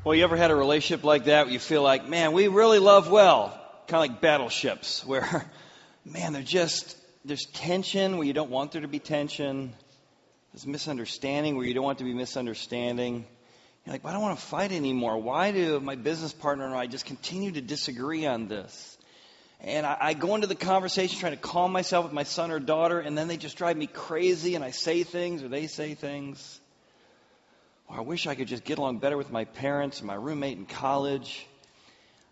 Well, you ever had a relationship like that where you feel like, man, we really love well, kind of like battleships, where, man, there's tension where you don't want there to be tension. There's misunderstanding where you don't want to be misunderstanding. You're like, well, I don't want to fight anymore. Why do my business partner and I just continue to disagree on this? And I go into the conversation trying to calm myself with my son or daughter, and then they just drive me crazy, and I say things or they say things. Or I wish I could just get along better with my parents and my roommate in college.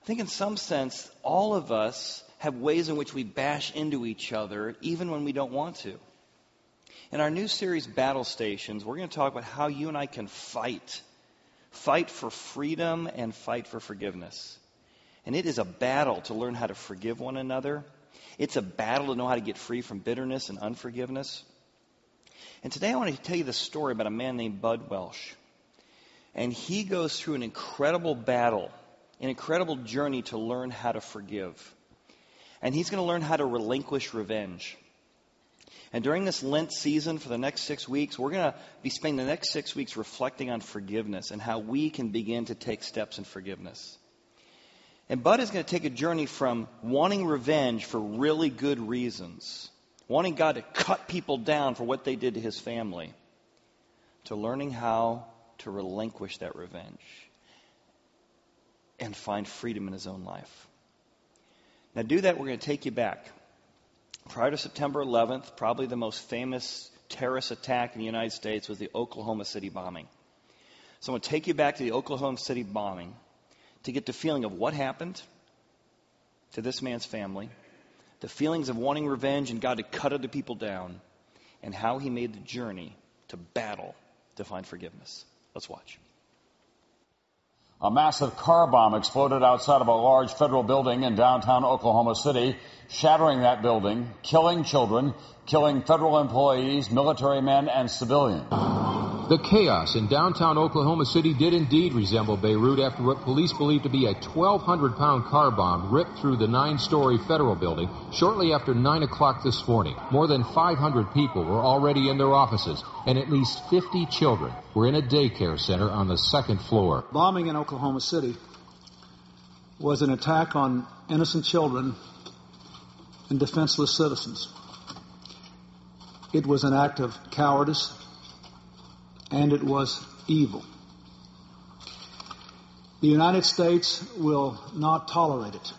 I think in some sense, all of us have ways in which we bash into each other, even when we don't want to. In our new series, Battle Stations, we're going to talk about how you and I can fight. Fight for freedom and fight for forgiveness. And it is a battle to learn how to forgive one another. It's a battle to know how to get free from bitterness and unforgiveness. And today I want to tell you the story about a man named Bud Welsh. And he goes through an incredible battle, an incredible journey to learn how to forgive. And he's going to learn how to relinquish revenge. And during this Lent season for the next 6 weeks, we're going to be spending the next 6 weeks reflecting on forgiveness and how we can begin to take steps in forgiveness. And Bud is going to take a journey from wanting revenge for really good reasons, wanting God to cut people down for what they did to his family, to learning how to relinquish that revenge and find freedom in his own life. Now, to do that, we're going to take you back. Prior to September 11th, probably the most famous terrorist attack in the United States was the Oklahoma City bombing. So I'm going to take you back to the Oklahoma City bombing to get the feeling of what happened to this man's family, the feelings of wanting revenge and God to cut other people down, and how he made the journey to battle to find forgiveness. Let's watch. A massive car bomb exploded outside of a large federal building in downtown Oklahoma City, shattering that building, killing children, killing federal employees, military men, and civilians. The chaos in downtown Oklahoma City did indeed resemble Beirut after what police believe to be a 1,200-pound car bomb ripped through the 9-story federal building shortly after 9 o'clock this morning. More than 500 people were already in their offices, and at least 50 children were in a daycare center on the second floor. Bombing in Oklahoma City was an attack on innocent children and defenseless citizens. It was an act of cowardice, and it was evil. The United States will not tolerate it,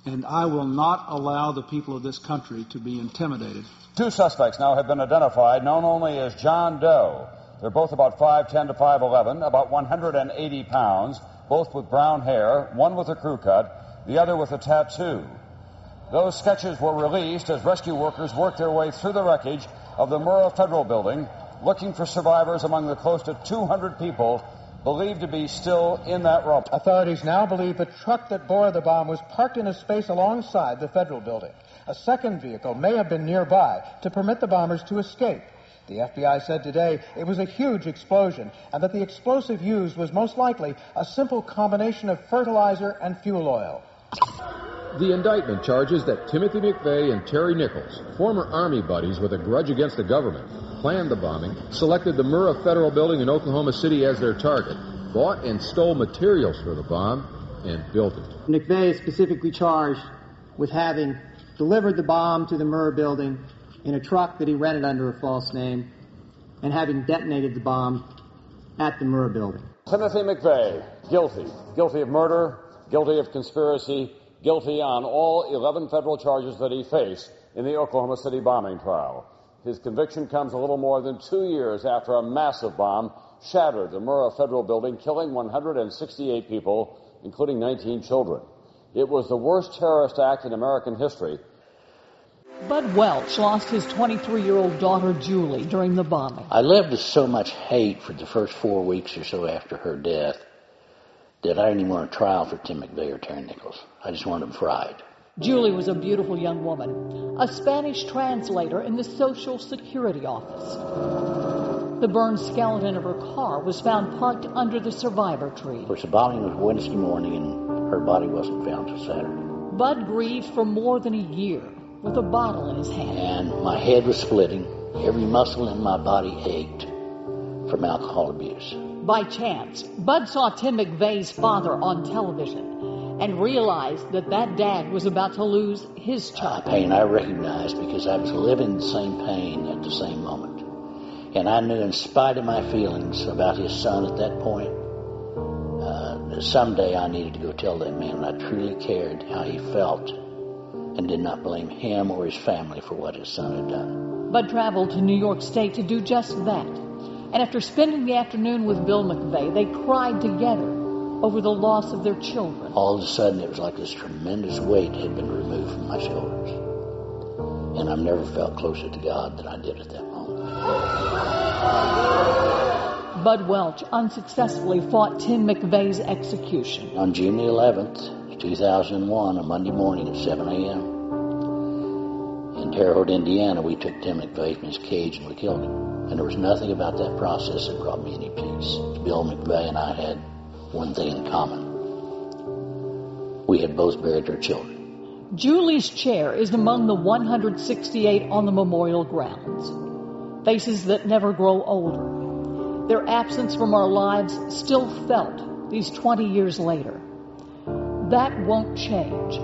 and I will not allow the people of this country to be intimidated. 2 suspects now have been identified, known only as John Doe. They're both about 5'10 to 5'11, about 180 pounds, both with brown hair, one with a crew cut, the other with a tattoo. Those sketches were released as rescue workers worked their way through the wreckage of the Murrah Federal Building, looking for survivors among the close to 200 people believed to be still in that rubble. Authorities now believe the truck that bore the bomb was parked in a space alongside the federal building. A second vehicle may have been nearby to permit the bombers to escape. The FBI said today it was a huge explosion and that the explosive used was most likely a simple combination of fertilizer and fuel oil. The indictment charges that Timothy McVeigh and Terry Nichols, former Army buddies with a grudge against the government, planned the bombing, selected the Murrah Federal Building in Oklahoma City as their target, bought and stole materials for the bomb, and built it. McVeigh is specifically charged with having delivered the bomb to the Murrah Building in a truck that he rented under a false name and having detonated the bomb at the Murrah Building. Timothy McVeigh, guilty. Guilty of murder, guilty of conspiracy, guilty on all 11 federal charges that he faced in the Oklahoma City bombing trial. His conviction comes a little more than 2 years after a massive bomb shattered the Murrah Federal Building, killing 168 people, including 19 children. It was the worst terrorist act in American history. Bud Welch lost his 23-year-old daughter, Julie, during the bombing. I lived with so much hate for the first 4 weeks or so after her death that I didn't even want a trial for Tim McVeigh or Terry Nichols. I just wanted them fried. Julie was a beautiful young woman, a Spanish translator in the Social Security office. The burned skeleton of her car was found parked under the survivor tree. Of course, the bombing was Wednesday morning, and her body wasn't found until Saturday. Bud grieved for more than a year with a bottle in his hand. And my head was splitting. Every muscle in my body ached from alcohol abuse. By chance, Bud saw Tim McVeigh's father on television and realized that dad was about to lose his child. Pain I recognized because I was living the same pain at the same moment. And I knew in spite of my feelings about his son at that point, that someday I needed to go tell that man I truly cared how he felt and did not blame him or his family for what his son had done. Bud traveled to New York State to do just that. And after spending the afternoon with Bill McVeigh, they cried together over the loss of their children. All of a sudden, it was like this tremendous weight had been removed from my shoulders. And I've never felt closer to God than I did at that moment. Bud Welch unsuccessfully fought Tim McVeigh's execution. On June the 11th, 2001, a Monday morning at 7 a.m., in Terre Haute, Indiana, we took Tim McVeigh from his cage and we killed him. And there was nothing about that process that brought me any peace. Bill McVeigh and I had one thing in common. We had both buried our children. Julie's chair is among the 168 on the memorial grounds. Faces that never grow older. Their absence from our lives still felt these 20 years later. That won't change.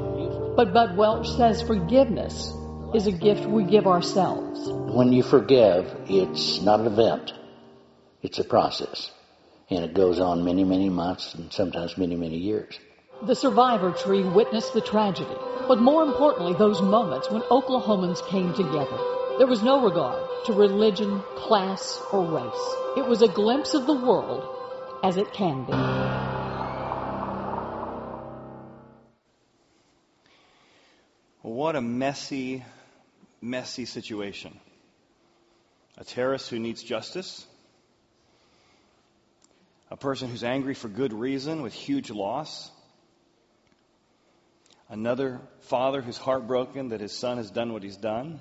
But Bud Welch says forgiveness is a gift we give ourselves. When you forgive, it's not an event. It's a process. And it goes on many, many months and sometimes many, many years. The survivor tree witnessed the tragedy, but more importantly, those moments when Oklahomans came together. There was no regard to religion, class, or race. It was a glimpse of the world as it can be. What a messy situation. A terrorist who needs justice. A person who's angry for good reason with huge loss. Another father who's heartbroken that his son has done what he's done.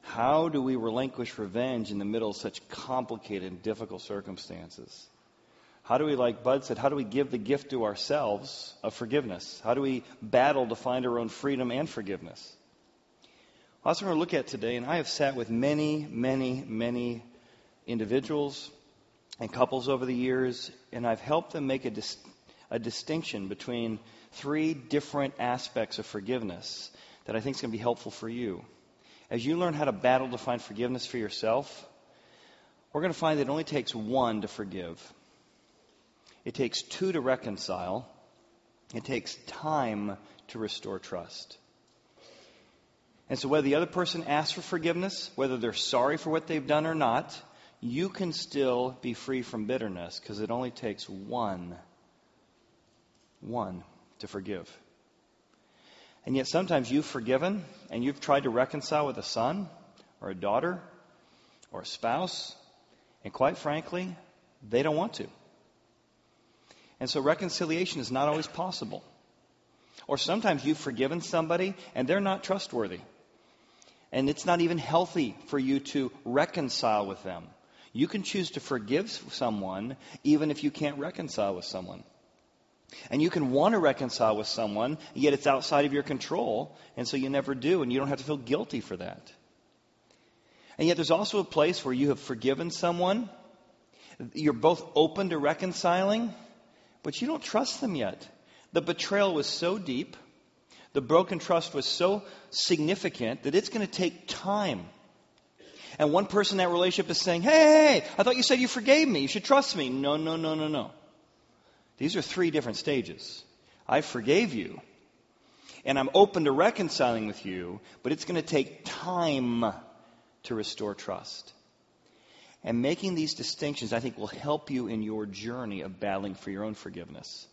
How do we relinquish revenge in the middle of such complicated and difficult circumstances? How do we, like Bud said, how do we give the gift to ourselves of forgiveness? How do we battle to find our own freedom and forgiveness? Well, that's what we're going to look at today. And I have sat with many, many, many individuals and couples over the years, and I've helped them make a distinction between three different aspects of forgiveness that I think is going to be helpful for you. As you learn how to battle to find forgiveness for yourself, we're going to find that it only takes one to forgive. It takes two to reconcile. It takes time to restore trust. And so whether the other person asks for forgiveness, whether they're sorry for what they've done or not, you can still be free from bitterness because it only takes one to forgive. And yet sometimes you've forgiven and you've tried to reconcile with a son or a daughter or a spouse, and quite frankly, they don't want to. And so reconciliation is not always possible. Or sometimes you've forgiven somebody and they're not trustworthy. And it's not even healthy for you to reconcile with them. You can choose to forgive someone even if you can't reconcile with someone. And you can want to reconcile with someone, yet it's outside of your control, and so you never do, and you don't have to feel guilty for that. And yet there's also a place where you have forgiven someone, you're both open to reconciling, but you don't trust them yet. The betrayal was so deep, the broken trust was so significant that it's going to take time. And one person in that relationship is saying, hey, I thought you said you forgave me. You should trust me. No. These are three different stages. I forgave you, and I'm open to reconciling with you, but it's going to take time to restore trust. And making these distinctions, I think, will help you in your journey of battling for your own forgiveness.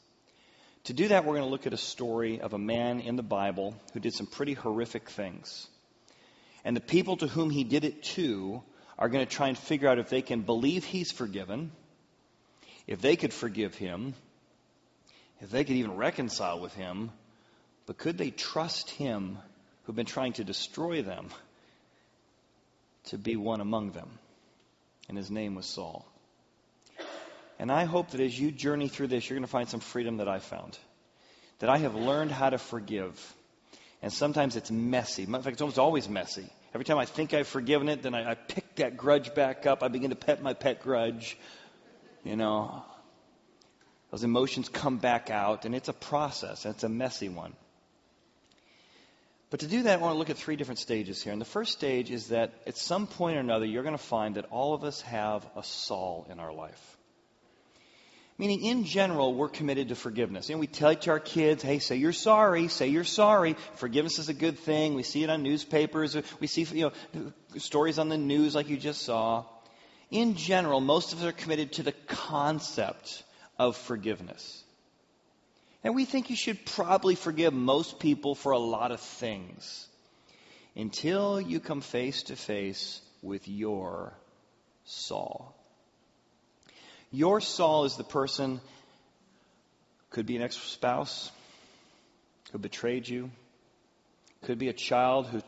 To do that, we're going to look at a story of a man in the Bible who did some pretty horrific things. And the people to whom he did it to are going to try and figure out if they can believe he's forgiven, if they could forgive him, if they could even reconcile with him, but could they trust him who've been trying to destroy them to be one among them? And his name was Saul. And I hope that as you journey through this, you're going to find some freedom that I found. That I have learned how to forgive. And sometimes it's messy. In fact, it's almost always messy. Every time I think I've forgiven it, then I pick that grudge back up. I begin to pet my pet grudge. You know, those emotions come back out, and it's a process, and it's a messy one. But to do that, I want to look at 3 different stages here. And the first stage is that at some point or another, you're going to find that all of us have a Saul in our life. Meaning, in general, we're committed to forgiveness. You know, we teach our kids, hey, say you're sorry, say you're sorry. Forgiveness is a good thing. We see it on newspapers. We see, stories on the news like you just saw. In general, most of us are committed to the concept of forgiveness. And we think you should probably forgive most people for a lot of things until you come face to face with your Saul. Your Saul is the person, could be an ex-spouse, who betrayed you, could be a child who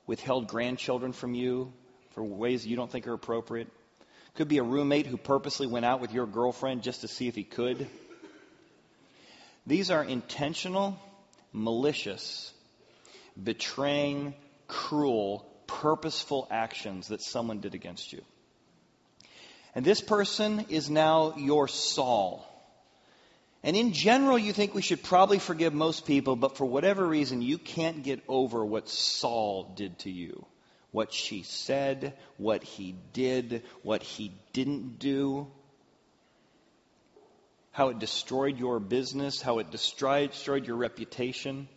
withheld grandchildren from you for ways you don't think are appropriate, could be a roommate who purposely went out with your girlfriend just to see if he could. These are intentional, malicious, betraying, cruel, purposeful actions that someone did against you. And this person is now your Saul. And in general, you think we should probably forgive most people, but for whatever reason, you can't get over what Saul did to you. What she said, what he did, what he didn't do. How it destroyed your business, how it destroyed your reputation.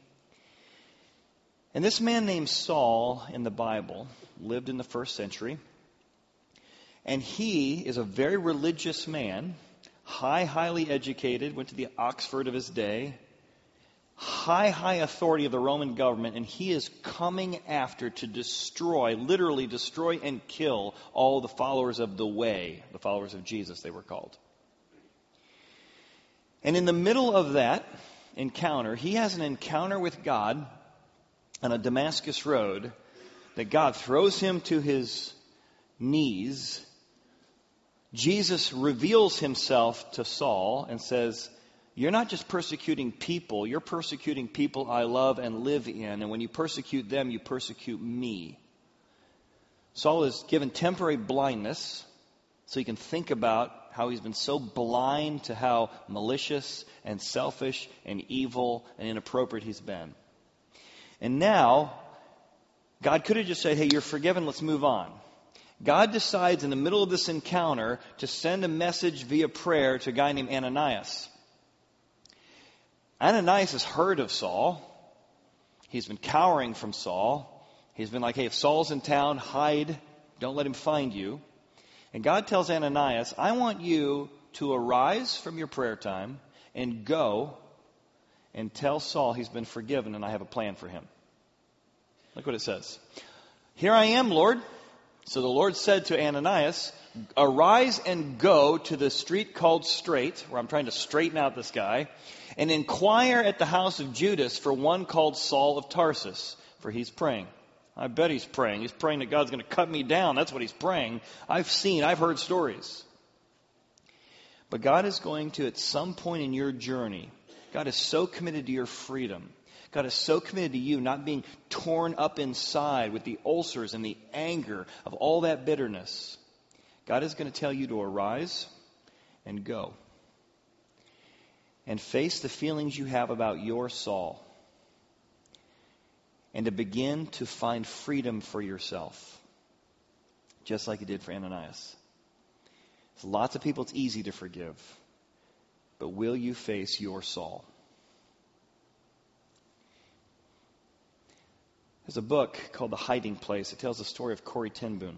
And this man named Saul in the Bible lived in the 1st century. And he is a very religious man, highly educated, went to the Oxford of his day, high authority of the Roman government, and he is coming after to destroy, literally destroy and kill all the followers of the way, the followers of Jesus they were called. And in the middle of that encounter, he has an encounter with God on a Damascus road that God throws him to his knees. Jesus reveals himself to Saul and says, you're not just persecuting people, you're persecuting people I love and live in. And when you persecute them, you persecute me. Saul is given temporary blindness so he can think about how he's been so blind to how malicious and selfish and evil and inappropriate he's been. And now, God could have just said, hey, you're forgiven, let's move on. God decides in the middle of this encounter to send a message via prayer to a guy named Ananias. Ananias has heard of Saul. He's been cowering from Saul. He's been like, hey, if Saul's in town, hide. Don't let him find you. And God tells Ananias, I want you to arise from your prayer time and go and tell Saul he's been forgiven and I have a plan for him. Look what it says. Here I am, Lord. So the Lord said to Ananias, arise and go to the street called Straight, where I'm trying to straighten out this guy, and inquire at the house of Judas for one called Saul of Tarsus, for he's praying. I bet he's praying. He's praying that God's going to cut me down. That's what he's praying. I've heard stories. But God is going to, at some point in your journey, God is so committed to your freedom. God is so committed to you not being torn up inside with the ulcers and the anger of all that bitterness. God is going to tell you to arise and go. And face the feelings you have about your Saul. And to begin to find freedom for yourself. Just like he did for Ananias. There's lots of people it's easy to forgive. But will you face your Saul? There's a book called The Hiding Place. It tells the story of Corrie ten Boom.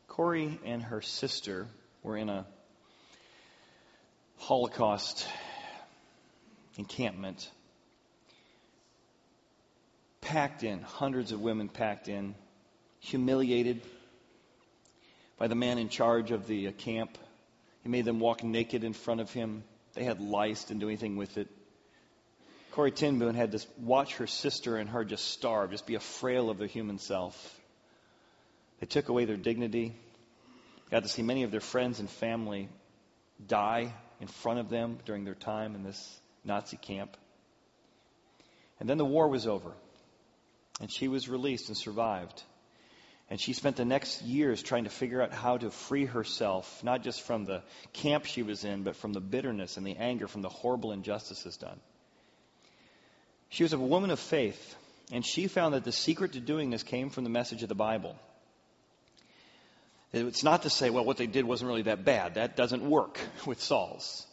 Corrie and her sister were in a Holocaust encampment. Packed in, hundreds of women packed in, humiliated by the man in charge of the camp. He made them walk naked in front of him. They had lice, didn't do anything with it. Corrie ten Boom had to watch her sister and her just starve, just be a frail of their human self. They took away their dignity. Got to see many of their friends and family die in front of them during their time in this Nazi camp. And then the war was over. And she was released and survived. And she spent the next years trying to figure out how to free herself, not just from the camp she was in, but from the bitterness and the anger from the horrible injustices done. She was a woman of faith, and she found that the secret to doing this came from the message of the Bible. It's not to say, well, what they did wasn't really that bad. That doesn't work with Saul's.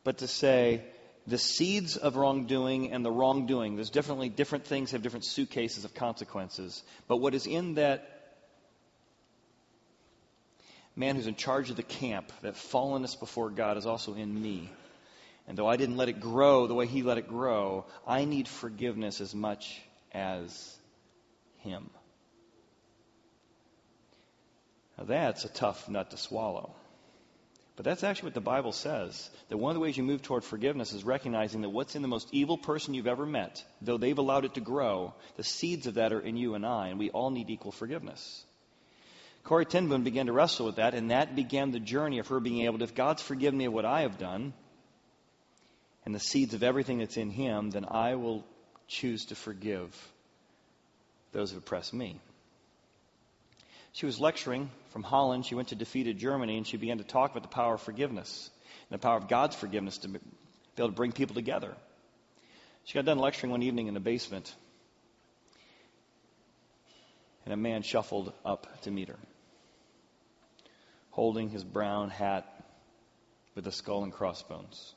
But to say, the seeds of wrongdoing and the wrongdoing, there's definitely different things have different suitcases of consequences. But what is in that man who's in charge of the camp, that fallenness before God, is also in me. And though I didn't let it grow the way he let it grow, I need forgiveness as much as him. Now that's a tough nut to swallow. But that's actually what the Bible says. That one of the ways you move toward forgiveness is recognizing that what's in the most evil person you've ever met, though they've allowed it to grow, the seeds of that are in you and I, and we all need equal forgiveness. Corrie ten Boom began to wrestle with that, and that began the journey of her being able to, if God's forgiven me of what I have done, and the seeds of everything that's in him, then I will choose to forgive those who oppress me. She was lecturing from Holland. She went to defeated Germany, and she began to talk about the power of forgiveness and the power of God's forgiveness to be able to bring people together. She got done lecturing one evening in the basement, and a man shuffled up to meet her, holding his brown hat with a skull and crossbones.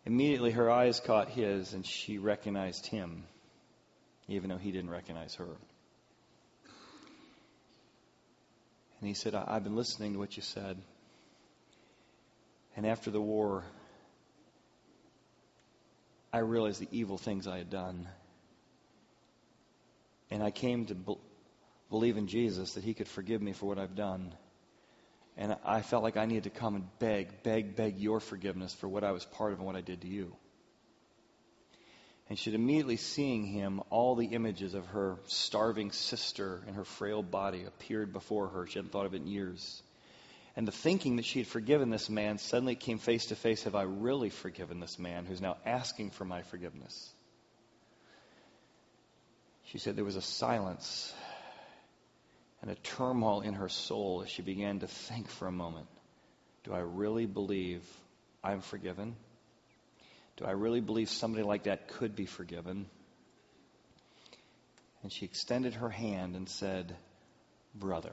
Immediately her eyes caught his, and she recognized him, even though he didn't recognize her. And he said, I've been listening to what you said. And after the war, I realized the evil things I had done. And I came to believe in Jesus, that he could forgive me for what I've done. And I felt like I needed to come and beg your forgiveness for what I was part of and what I did to you. And she'd immediately seeing him, all the images of her starving sister and her frail body appeared before her. She hadn't thought of it in years. And the thinking that she had forgiven this man suddenly came face to face. Have I really forgiven this man who's now asking for my forgiveness? She said there was a silence and a turmoil in her soul as she began to think for a moment. Do I really believe I'm forgiven? Do I really believe somebody like that could be forgiven? And she extended her hand and said, brother.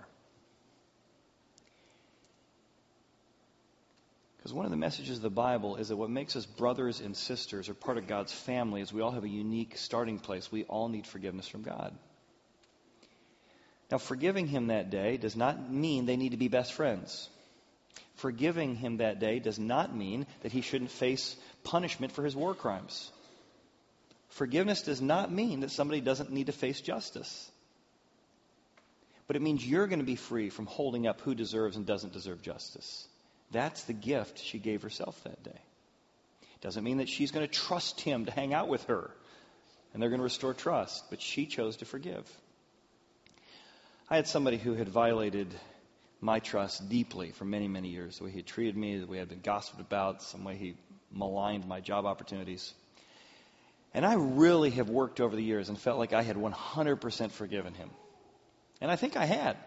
Because one of the messages of the Bible is that what makes us brothers and sisters or part of God's family is we all have a unique starting place. We all need forgiveness from God. Now, forgiving him that day does not mean they need to be best friends. Forgiving him that day does not mean that he shouldn't face punishment for his war crimes. Forgiveness does not mean that somebody doesn't need to face justice. But it means you're going to be free from holding up who deserves and doesn't deserve justice. That's the gift she gave herself that day. Doesn't mean that she's going to trust him to hang out with her and they're going to restore trust, but she chose to forgive. I had somebody who had violated my trust deeply for many, many years. The way he had treated me, the way I had been gossiped about, some way he maligned my job opportunities. And I really have worked over the years and felt like I had 100% forgiven him. And I think I had.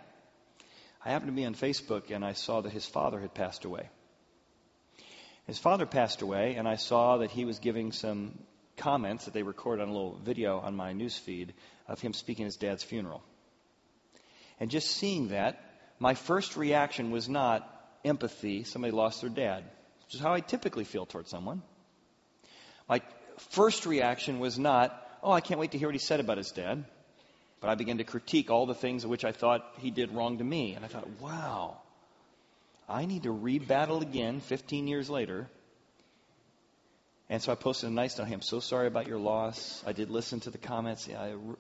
I happened to be on Facebook and I saw that his father had passed away. His father passed away and I saw that he was giving some comments that they recorded on a little video on my news feed of him speaking at his dad's funeral. And just seeing that, my first reaction was not empathy, somebody lost their dad, which is how I typically feel towards someone. My first reaction was not, oh, I can't wait to hear what he said about his dad. But I began to critique all the things of which I thought he did wrong to me. And I thought, wow, I need to rebattle again 15 years later. And so I posted a nice note. Hey, I'm so sorry about your loss. I did listen to the comments.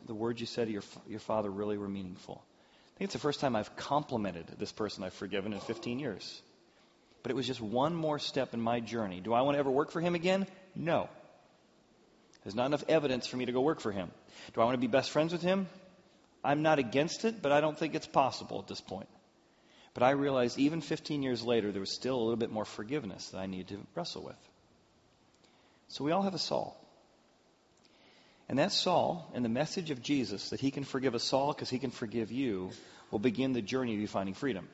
The words you said to your father really were meaningful. I think it's the first time I've complimented this person I've forgiven in 15 years. But it was just one more step in my journey. Do I want to ever work for him again? No. There's not enough evidence for me to go work for him. Do I want to be best friends with him? I'm not against it, but I don't think it's possible at this point. But I realized even 15 years later, there was still a little bit more forgiveness that I needed to wrestle with. So we all have a Saul. And that Saul, and the message of Jesus that he can forgive a Saul because he can forgive you, will begin the journey of you finding freedom.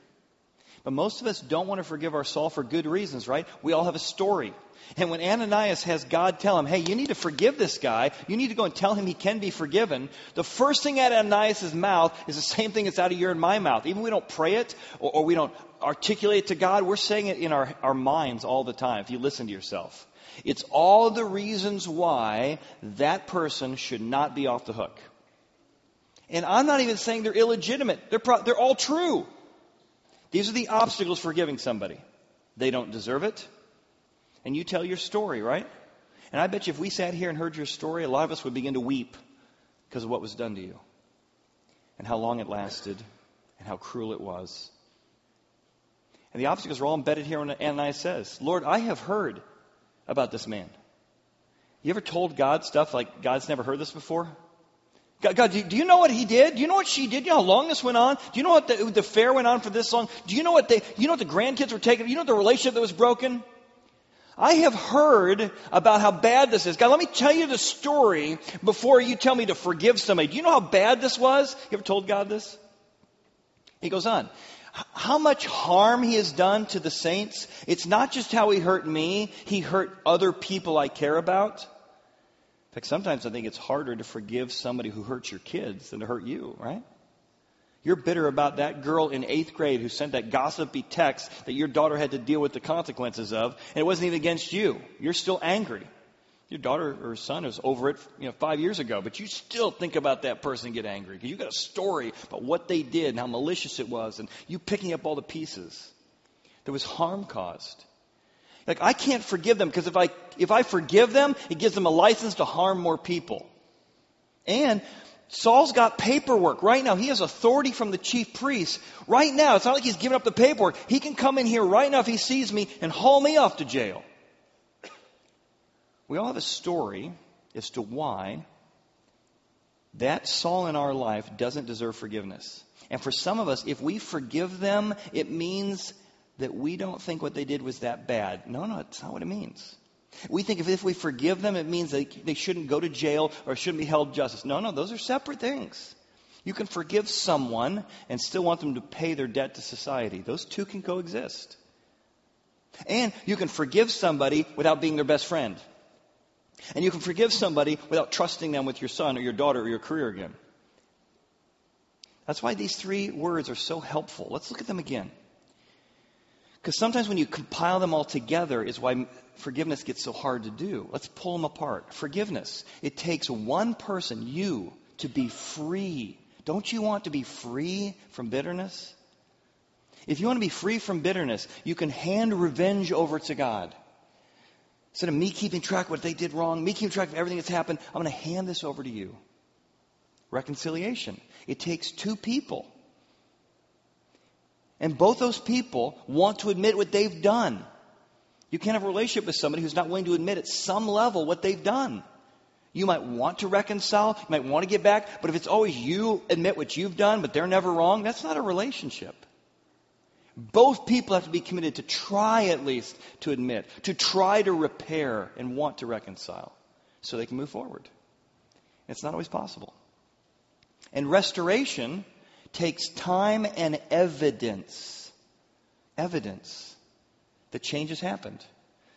But most of us don't want to forgive our Saul for good reasons, right? We all have a story. And when Ananias has God tell him, hey, you need to forgive this guy, you need to go and tell him he can be forgiven, the first thing out of Ananias' mouth is the same thing that's out of your and my mouth. Even if we don't pray it or we don't articulate it to God, we're saying it in our minds all the time, if you listen to yourself. It's all the reasons why that person should not be off the hook. And I'm not even saying they're illegitimate. They're all true. These are the obstacles for forgiving somebody. They don't deserve it. And you tell your story, right? And I bet you if we sat here and heard your story, a lot of us would begin to weep because of what was done to you. And how long it lasted. And how cruel it was. And the obstacles are all embedded here when Ananias says, Lord, I have heard about this man. You ever told God stuff like God's never heard this before? God, do you know what he did? Do you know what she did? Do you know how long this went on? Do you know what the affair went on for this long? Do you know what the grandkids were taking? Do you know the relationship that was broken? I have heard about how bad this is. God, let me tell you the story before you tell me to forgive somebody. Do you know how bad this was? You ever told God this? He goes on. How much harm he has done to the saints. It's not just how he hurt me. He hurt other people I care about. In fact, sometimes I think it's harder to forgive somebody who hurts your kids than to hurt you, right? You're bitter about that girl in 8th grade who sent that gossipy text that your daughter had to deal with the consequences of, and it wasn't even against you. You're still angry. Your daughter or son is over it 5 years ago, but you still think about that person and get angry because you got a story about what they did and how malicious it was, and you picking up all the pieces. There was harm caused. Like, I can't forgive them because if I forgive them, it gives them a license to harm more people. And Saul's got paperwork right now. He has authority from the chief priest. Right now, it's not like he's giving up the paperwork. He can come in here right now if he sees me and haul me off to jail. We all have a story as to why that Saul in our life doesn't deserve forgiveness. And for some of us, if we forgive them, it means that we don't think what they did was that bad. No, it's not what it means. We think if we forgive them, it means they shouldn't go to jail or shouldn't be held justice. No, those are separate things. You can forgive someone and still want them to pay their debt to society. Those two can coexist. And you can forgive somebody without being their best friend. And you can forgive somebody without trusting them with your son or your daughter or your career again. That's why these 3 words are so helpful. Let's look at them again. Because sometimes when you compile them all together is why forgiveness gets so hard to do. Let's pull them apart. Forgiveness. It takes one person, you, to be free. Don't you want to be free from bitterness? If you want to be free from bitterness, you can hand revenge over to God. Instead of me keeping track of what they did wrong, me keeping track of everything that's happened, I'm going to hand this over to you. Reconciliation. It takes 2 people. And both those people want to admit what they've done. You can't have a relationship with somebody who's not willing to admit at some level what they've done. You might want to reconcile, you might want to get back, but if it's always you admit what you've done, but they're never wrong, that's not a relationship. Both people have to be committed to try at least to admit, to try to repair and want to reconcile so they can move forward. It's not always possible. And restoration takes time and evidence that change has happened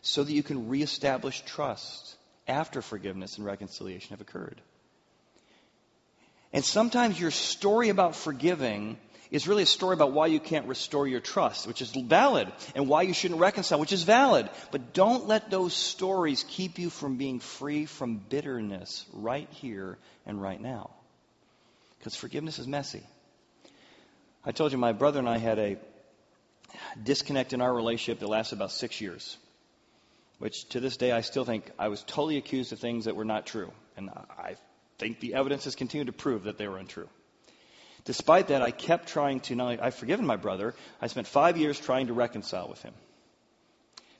so that you can reestablish trust after forgiveness and reconciliation have occurred. And sometimes your story about forgiving is really a story about why you can't restore your trust, which is valid, and why you shouldn't reconcile, which is valid. But don't let those stories keep you from being free from bitterness right here and right now. Because forgiveness is messy. I told you my brother and I had a disconnect in our relationship that lasted about 6 years, which to this day I still think I was totally accused of things that were not true. And I think the evidence has continued to prove that they were untrue. Despite that, I kept trying to, not only I've forgiven my brother, I spent 5 years trying to reconcile with him.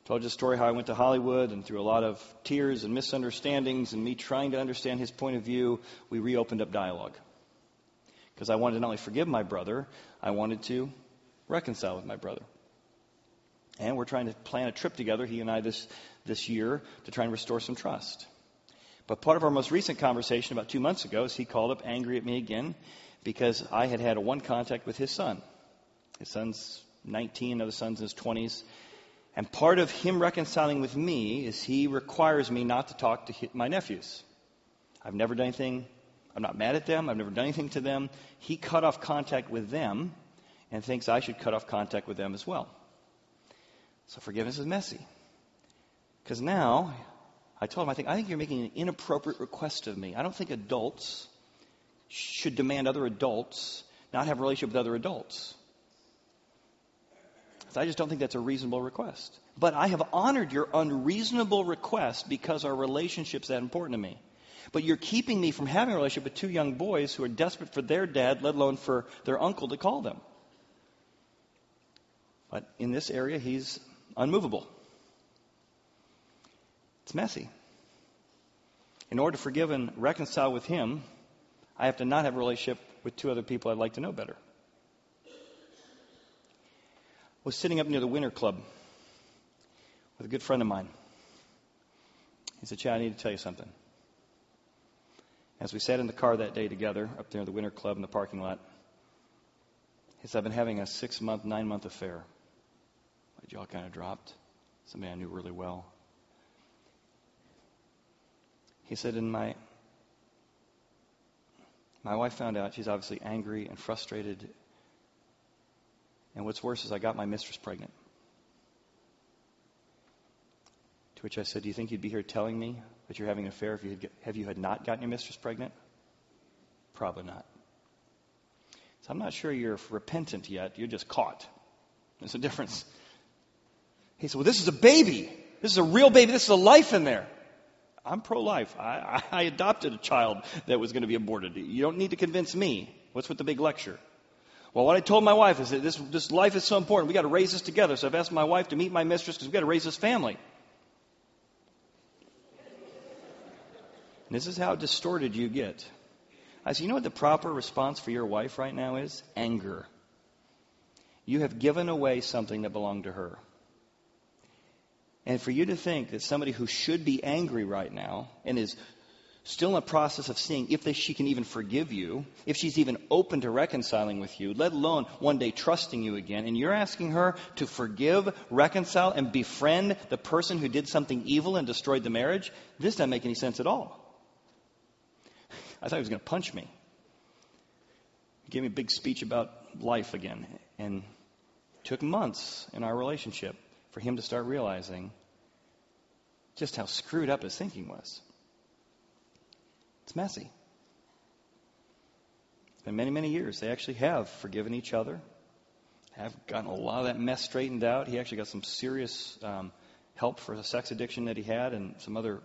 Told you the story how I went to Hollywood, and through a lot of tears and misunderstandings and me trying to understand his point of view, we reopened up dialogue. Because I wanted to not only forgive my brother, I wanted to reconcile with my brother. And we're trying to plan a trip together, he and I, this year, to try and restore some trust. But part of our most recent conversation about 2 months ago is he called up angry at me again because I had a one contact with his son. His son's 19, other son's in his 20s. And part of him reconciling with me is he requires me not to talk to my nephews. I've never done anything. I'm not mad at them. I've never done anything to them. He cut off contact with them and thinks I should cut off contact with them as well. So forgiveness is messy. Because now, I told him, I think you're making an inappropriate request of me. I don't think adults should demand other adults not have a relationship with other adults. So I just don't think that's a reasonable request. But I have honored your unreasonable request because our relationship's that important to me. But you're keeping me from having a relationship with two young boys who are desperate for their dad, let alone for their uncle to call them. But in this area, he's unmovable. It's messy. In order to forgive and reconcile with him, I have to not have a relationship with two other people I'd like to know better. I was sitting up near the Winter Club with a good friend of mine. He said, Chad, I need to tell you something. As we sat in the car that day together, up there at the Winter Club in the parking lot, he said, I've been having a 6-month, 9-month affair. My jaw kind of dropped. Somebody I knew really well. He said, and my wife found out. She's obviously angry and frustrated. And what's worse is I got my mistress pregnant. To which I said, do you think you'd be here telling me that you're having an affair if you had not gotten your mistress pregnant? Probably not. So I'm not sure you're repentant yet. You're just caught. There's a difference. He said, well, this is a baby. This is a real baby. This is a life in there. I'm pro-life. I adopted a child that was going to be aborted. You don't need to convince me. What's with the big lecture? Well, what I told my wife is that this life is so important. We've got to raise this together. So I've asked my wife to meet my mistress because we've got to raise this family. And this is how distorted you get. I said, you know what the proper response for your wife right now is? Anger. You have given away something that belonged to her. And for you to think that somebody who should be angry right now and is still in the process of seeing if she can even forgive you, if she's even open to reconciling with you, let alone one day trusting you again, and you're asking her to forgive, reconcile, and befriend the person who did something evil and destroyed the marriage, this doesn't make any sense at all. I thought he was going to punch me. He gave me a big speech about life again, and it took months in our relationship for him to start realizing just how screwed up his thinking was. It's messy. It's been many, many years. They actually have forgiven each other, have gotten a lot of that mess straightened out. He actually got some serious help for the sex addiction that he had and some other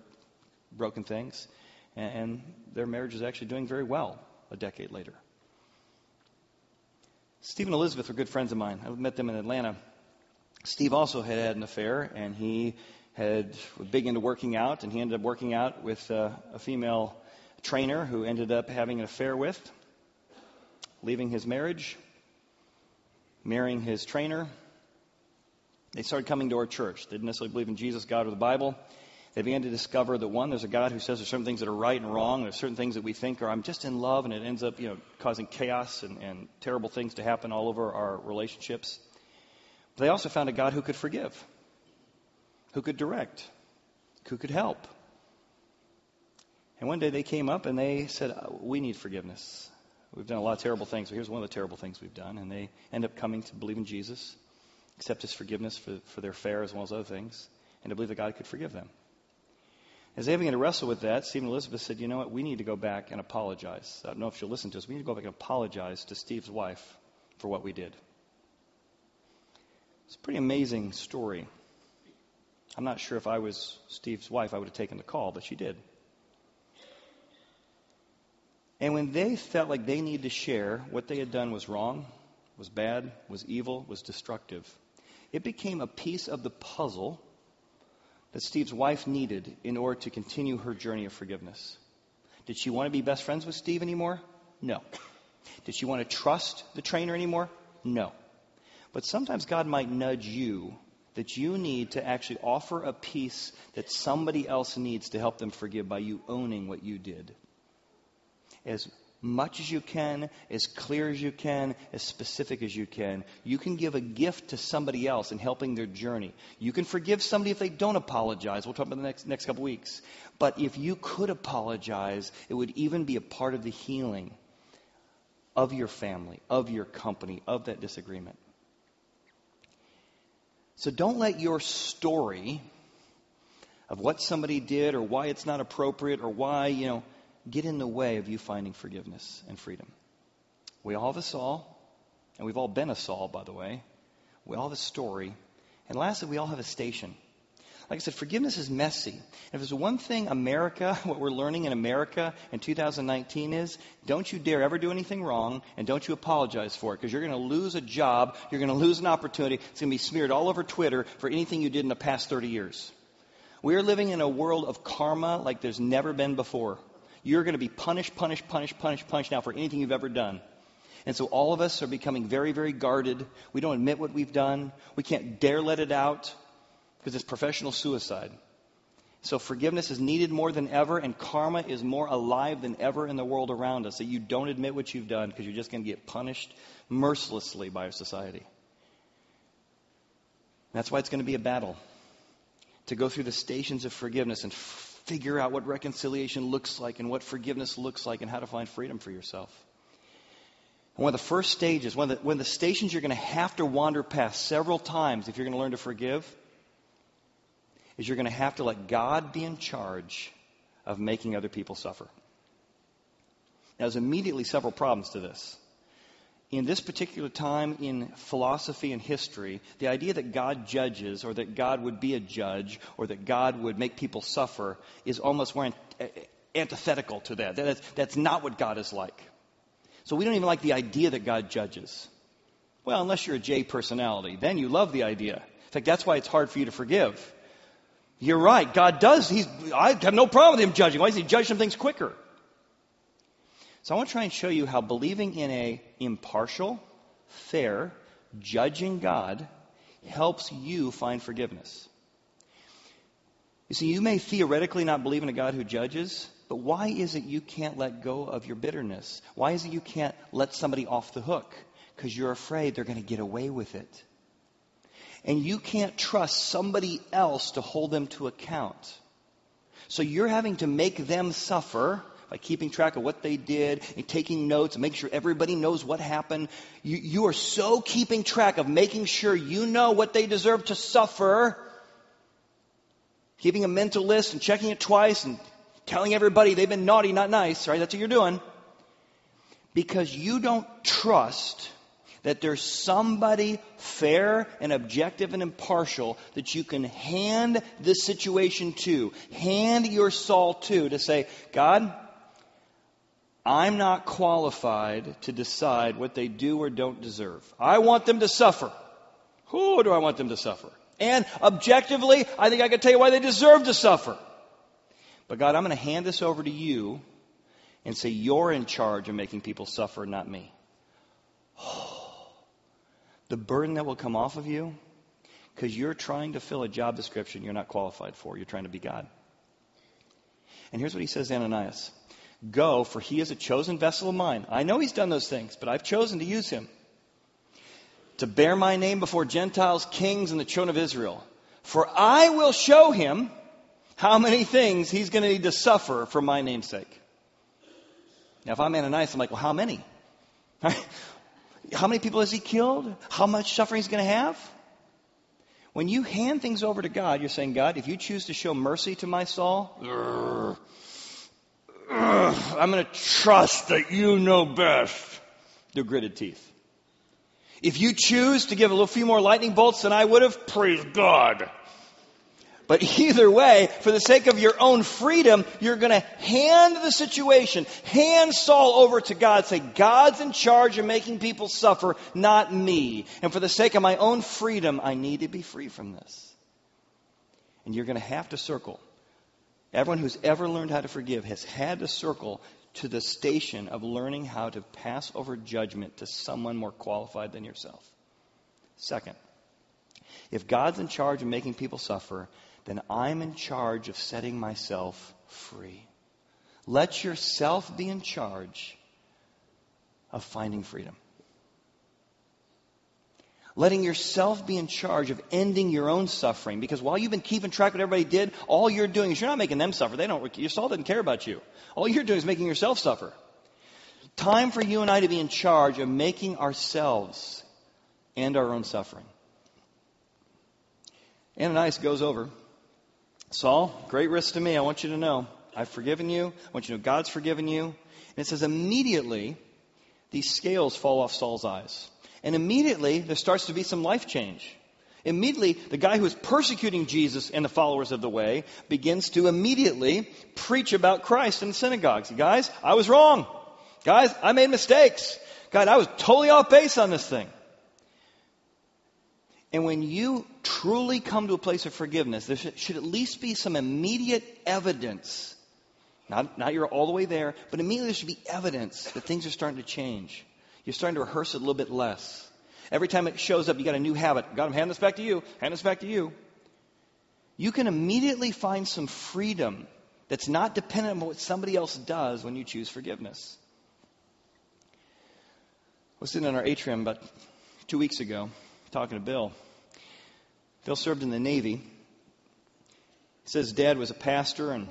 broken things. And their marriage is actually doing very well a decade later. Steve and Elizabeth were good friends of mine. I met them in Atlanta. Steve also had an affair, and he was big into working out, and he ended up working out with a female trainer who ended up having an affair with, leaving his marriage, marrying his trainer. They started coming to our church. They didn't necessarily believe in Jesus, God, or the Bible. They began to discover that, one, there's a God who says there's certain things that are right and wrong. There's certain things that we think are, I'm just in love, and it ends up, causing chaos and terrible things to happen all over our relationships. But they also found a God who could forgive, who could direct, who could help. And one day they came up and they said, we need forgiveness. We've done a lot of terrible things, but here's one of the terrible things we've done. And they end up coming to believe in Jesus, accept his forgiveness for their affair as well as other things, and to believe that God could forgive them. As they began to wrestle with that, Steve and Elizabeth said, you know what, we need to go back and apologize. I don't know if she'll listen to us. We need to go back and apologize to Steve's wife for what we did. It's a pretty amazing story. I'm not sure if I was Steve's wife, I would have taken the call, but she did. And when they felt like they needed to share what they had done was wrong, was bad, was evil, was destructive, it became a piece of the puzzle that Steve's wife needed in order to continue her journey of forgiveness. Did she want to be best friends with Steve anymore? No. Did she want to trust the trainer anymore? No. But sometimes God might nudge you that you need to actually offer a peace that somebody else needs to help them forgive by you owning what you did. As much as you can, as clear as you can, as specific as you can give a gift to somebody else in helping their journey. You can forgive somebody if they don't apologize. We'll talk about the next couple weeks. But if you could apologize, it would even be a part of the healing of your family, of your company, of that disagreement. So don't let your story of what somebody did or why it's not appropriate or why, get in the way of you finding forgiveness and freedom. We all have a Saul, and we've all been a Saul, by the way. We all have a story. And lastly, we all have a station. Like I said, forgiveness is messy. And if there's one thing what we're learning in America in 2019 is, don't you dare ever do anything wrong, and don't you apologize for it, because you're going to lose a job, you're going to lose an opportunity, it's going to be smeared all over Twitter for anything you did in the past 30 years. We are living in a world of karma like there's never been before. You're going to be punished now for anything you've ever done. And so all of us are becoming very, very guarded. We don't admit what we've done. We can't dare let it out because it's professional suicide. So forgiveness is needed more than ever, and karma is more alive than ever in the world around us, that you don't admit what you've done because you're just going to get punished mercilessly by our society. That's why it's going to be a battle to go through the stations of forgiveness and figure out what reconciliation looks like and what forgiveness looks like and how to find freedom for yourself. And one of the first stages, one of the stations you're going to have to wander past several times if you're going to learn to forgive, is you're going to have to let God be in charge of making other people suffer. Now, there's immediately several problems to this. In this particular time in philosophy and history, the idea that God judges or that God would be a judge or that God would make people suffer is almost more antithetical to that. That's not what God is like. So we don't even like the idea that God judges. Well, unless you're a J personality, then you love the idea. In fact, that's why it's hard for you to forgive. You're right, God does. I have no problem with him judging. Why does he judge some things quicker? So I want to try and show you how believing in a impartial, fair, judging God helps you find forgiveness. You see, you may theoretically not believe in a God who judges, but why is it you can't let go of your bitterness? Why is it you can't let somebody off the hook? Because you're afraid they're going to get away with it. And you can't trust somebody else to hold them to account. So you're having to make them suffer by keeping track of what they did and taking notes and making sure everybody knows what happened. You are so keeping track of making sure you know what they deserve to suffer, keeping a mental list and checking it twice and telling everybody they've been naughty, not nice, right? That's what you're doing. Because you don't trust that there's somebody fair and objective and impartial that you can hand this situation to, hand your Saul to say, God, I'm not qualified to decide what they do or don't deserve. I want them to suffer. Who do I want them to suffer? And objectively, I think I can tell you why they deserve to suffer. But God, I'm going to hand this over to you and say you're in charge of making people suffer, not me. The burden that will come off of you because you're trying to fill a job description you're not qualified for. You're trying to be God. And here's what he says to Ananias. Go, for he is a chosen vessel of mine. I know he's done those things, but I've chosen to use him to bear my name before Gentiles, kings, and the children of Israel. For I will show him how many things he's going to need to suffer for my name's sake. Now, if I'm Ananias, I'm like, well, how many? How many people has he killed? How much suffering he's going to have? When you hand things over to God, you're saying, God, if you choose to show mercy to my Saul, I'm going to trust that you know best. Through gritted teeth. If you choose to give a few more lightning bolts than I would have, praise God. But either way, for the sake of your own freedom, you're going to hand the situation, hand Saul over to God. Say, God's in charge of making people suffer, not me. And for the sake of my own freedom, I need to be free from this. And you're going to have to circle. Everyone who's ever learned how to forgive has had to circle to the station of learning how to pass over judgment to someone more qualified than yourself. Second, If God's in charge of making people suffer, then I'm in charge of setting myself free. Let yourself be in charge of finding freedom. Letting yourself be in charge of ending your own suffering. Because while you've been keeping track of what everybody did, all you're doing is you're not making them suffer. Your soul doesn't care about you. All you're doing is making yourself suffer. Time for you and I to be in charge of making ourselves end our own suffering. Ananias goes over. Saul, great risk to me. I want you to know I've forgiven you. I want you to know God's forgiven you. And it says immediately these scales fall off Saul's eyes. And immediately there starts to be some life change. Immediately the guy who is persecuting Jesus and the followers of the way begins to immediately preach about Christ in the synagogues. Guys, I was wrong. Guys, I made mistakes. God, I was totally off base on this thing. And when you truly come to a place of forgiveness, there should at least be some immediate evidence. Not you're all the way there, but immediately there should be evidence that things are starting to change. You're starting to rehearse it a little bit less. Every time it shows up, you got a new habit. God, I'm handing this back to you. Hand this back to you. You can immediately find some freedom that's not dependent on what somebody else does when you choose forgiveness. I was sitting in our atrium about 2 weeks ago talking to Bill. Bill served in the Navy. He says his dad was a pastor and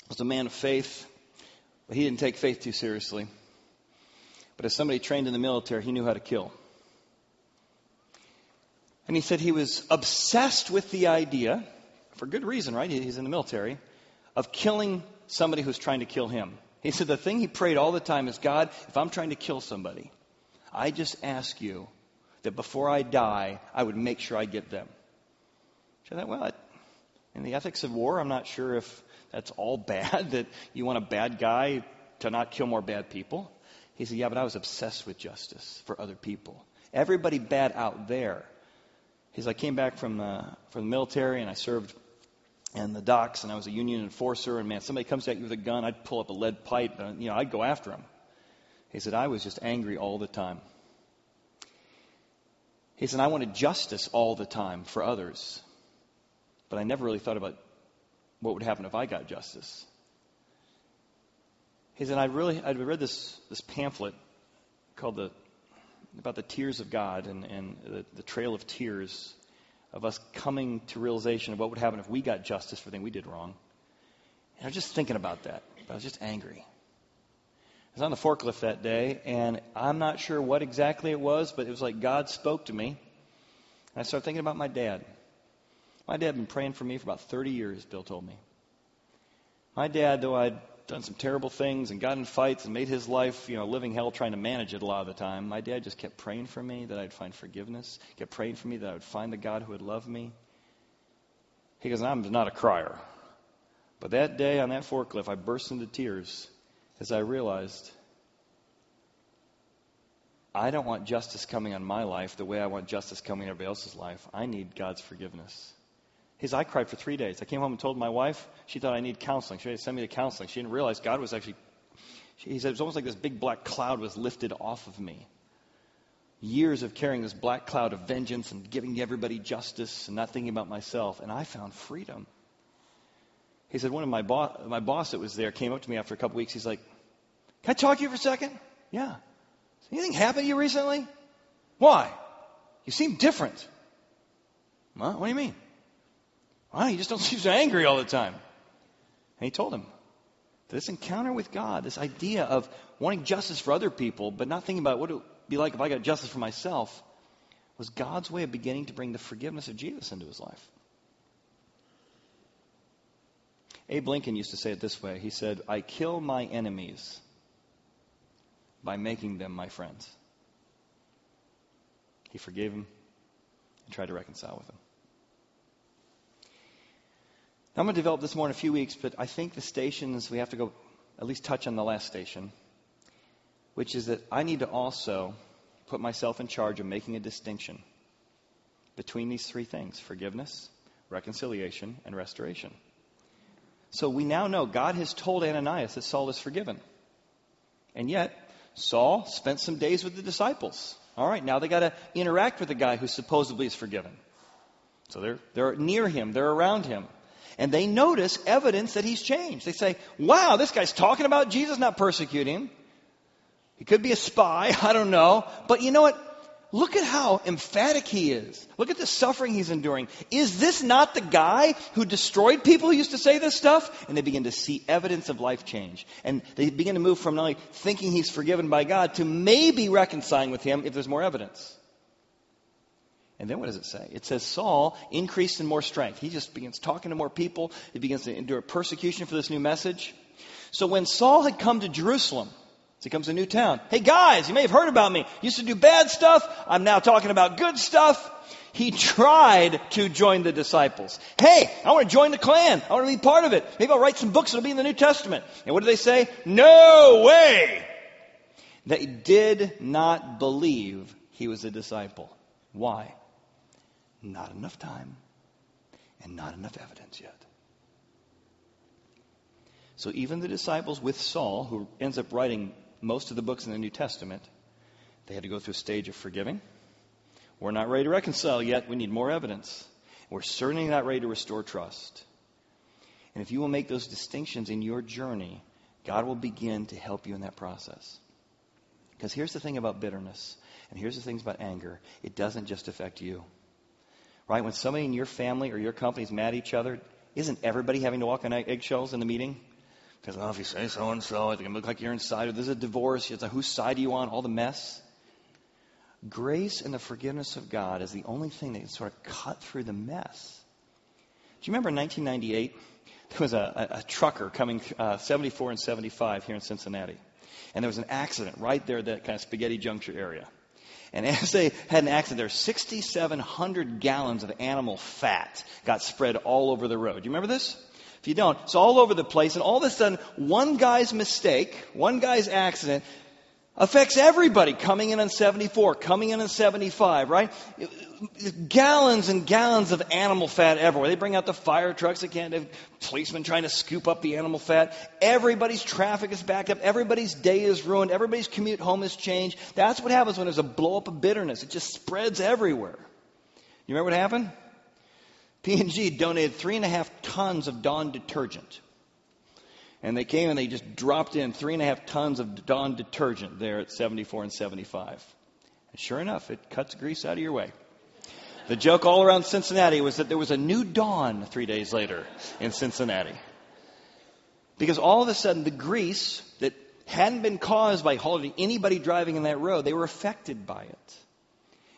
was a man of faith, but he didn't take faith too seriously. But as somebody trained in the military, he knew how to kill. And he said he was obsessed with the idea, for good reason, right? He's in the military, of killing somebody who's trying to kill him. He said the thing he prayed all the time is, God, if I'm trying to kill somebody, I just ask you that before I die, I would make sure I get them. So I thought, well, in the ethics of war, I'm not sure if that's all bad, that you want a bad guy to not kill more bad people. He said, yeah, but I was obsessed with justice for other people. Everybody bad out there. He said, I came back from the military and I served in the docks and I was a Union enforcer. And man, somebody comes at you with a gun, I'd pull up a lead pipe and, I'd go after him. He said, I was just angry all the time. He said, I wanted justice all the time for others. But I never really thought about what would happen if I got justice. He said, I'd read this pamphlet called about the tears of God and the trail of tears of us coming to realization of what would happen if we got justice for the thing we did wrong. And I was just thinking about that. I was just angry. I was on the forklift that day, and I'm not sure what exactly it was, but it was like God spoke to me. And I started thinking about my dad. My dad had been praying for me for about 30 years, Bill told me. My dad, though I'd done some terrible things and got in fights and made his life, living hell trying to manage it a lot of the time, my dad just kept praying for me that I'd find forgiveness, kept praying for me that I would find the God who would love me. He goes, I'm not a crier. But that day on that forklift, I burst into tears as I realized I don't want justice coming on my life the way I want justice coming in everybody else's life. I need God's forgiveness. I cried for 3 days. I came home and told my wife. She thought I need counseling. She had to send me to counseling. She didn't realize God was actually, he said it was almost like this big black cloud was lifted off of me. Years of carrying this black cloud of vengeance and giving everybody justice and not thinking about myself. And I found freedom. He said one of my boss that was there came up to me after a couple weeks. He's like, can I talk to you for a second? Yeah. Anything happened to you recently? Why? You seem different. What do you mean? Well, you just don't seem so angry all the time. And he told him, this encounter with God, this idea of wanting justice for other people, but not thinking about what it would be like if I got justice for myself, was God's way of beginning to bring the forgiveness of Jesus into his life. Abe Lincoln used to say it this way. He said, I kill my enemies by making them my friends. He forgave him and tried to reconcile with him. Now, I'm going to develop this more in a few weeks, but I think the stations, we have to go at least touch on the last station, which is that I need to also put myself in charge of making a distinction between these three things: forgiveness, reconciliation, and restoration. So we now know God has told Ananias that Saul is forgiven. And yet, Saul spent some days with the disciples. All right, now they got to interact with the guy who supposedly is forgiven. So they're near him. They're around him. And they notice evidence that he's changed. They say, wow, this guy's talking about Jesus, not persecuting him. He could be a spy. I don't know. But you know what? Look at how emphatic he is. Look at the suffering he's enduring. Is this not the guy who destroyed people who used to say this stuff? And they begin to see evidence of life change. And they begin to move from not only thinking he's forgiven by God to maybe reconciling with him if there's more evidence. And then what does it say? It says Saul increased in more strength. He just begins talking to more people. He begins to endure persecution for this new message. So when Saul had come to Jerusalem, so he comes to a new town. Hey guys, you may have heard about me. Used to do bad stuff. I'm now talking about good stuff. He tried to join the disciples. Hey, I want to join the clan. I want to be part of it. Maybe I'll write some books that'll be in the New Testament. And what do they say? No way! They did not believe he was a disciple. Why? Not enough time and not enough evidence yet. So even the disciples with Saul, who ends up writing most of the books in the New Testament, they had to go through a stage of forgiving. We're not ready to reconcile yet. We need more evidence. We're certainly not ready to restore trust. And if you will make those distinctions in your journey, God will begin to help you in that process. Because here's the thing about bitterness, and here's the things about anger. It doesn't just affect you. Right? When somebody in your family or your company is mad at each other, isn't everybody having to walk on eggshells in the meeting? Because, if you say so-and-so, it's going to look like you're inside. Or there's a divorce. It's like, whose side are you on? All the mess. Grace and the forgiveness of God is the only thing that can sort of cut through the mess. Do you remember in 1998, there was a trucker coming 74 and 75 here in Cincinnati. And there was an accident right there at that kind of Spaghetti Junction area. And as they had an accident there, 6,700 gallons of animal fat got spread all over the road. Do you remember this? If you don't, it's all over the place. And all of a sudden, one guy's mistake, one guy's accident affects everybody coming in on 74, coming in on 75, right? Gallons and gallons of animal fat everywhere. They bring out the fire trucks. They can't have policemen trying to scoop up the animal fat. Everybody's traffic is backed up. Everybody's day is ruined. Everybody's commute home is changed. That's what happens when there's a blow up of bitterness. It just spreads everywhere. You remember what happened? P&G donated 3.5 tons of Dawn detergent. And they came and they just dropped in 3.5 tons of Dawn detergent there at 74 and 75. And sure enough, it cuts grease out of your way. The joke all around Cincinnati was that there was a new Dawn 3 days later in Cincinnati. Because all of a sudden, the grease that hadn't been caused by hardly anybody driving in that road, they were affected by it.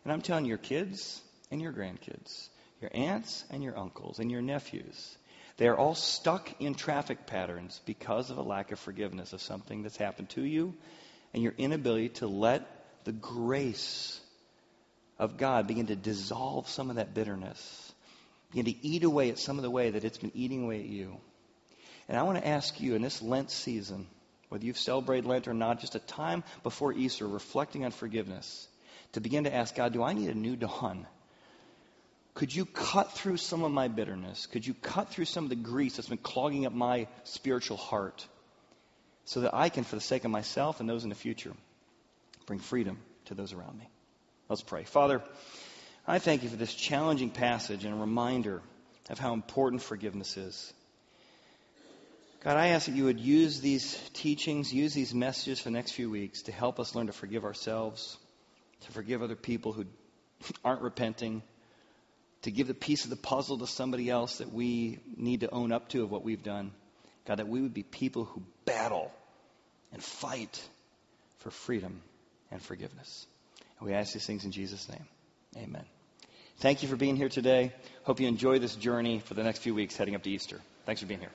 And I'm telling your kids and your grandkids, your aunts and your uncles and your nephews, they're all stuck in traffic patterns because of a lack of forgiveness of something that's happened to you and your inability to let the grace of God begin to dissolve some of that bitterness, begin to eat away at some of the way that it's been eating away at you. And I want to ask you in this Lent season, whether you've celebrated Lent or not, just a time before Easter, reflecting on forgiveness, to begin to ask God, do I need a new dawn? Could you cut through some of my bitterness? Could you cut through some of the grease that's been clogging up my spiritual heart so that I can, for the sake of myself and those in the future, bring freedom to those around me? Let's pray. Father, I thank you for this challenging passage and a reminder of how important forgiveness is. God, I ask that you would use these teachings, use these messages for the next few weeks to help us learn to forgive ourselves, to forgive other people who aren't repenting, to give the piece of the puzzle to somebody else that we need to own up to of what we've done. God, that we would be people who battle and fight for freedom and forgiveness. And we ask these things in Jesus' name. Amen. Thank you for being here today. Hope you enjoy this journey for the next few weeks heading up to Easter. Thanks for being here.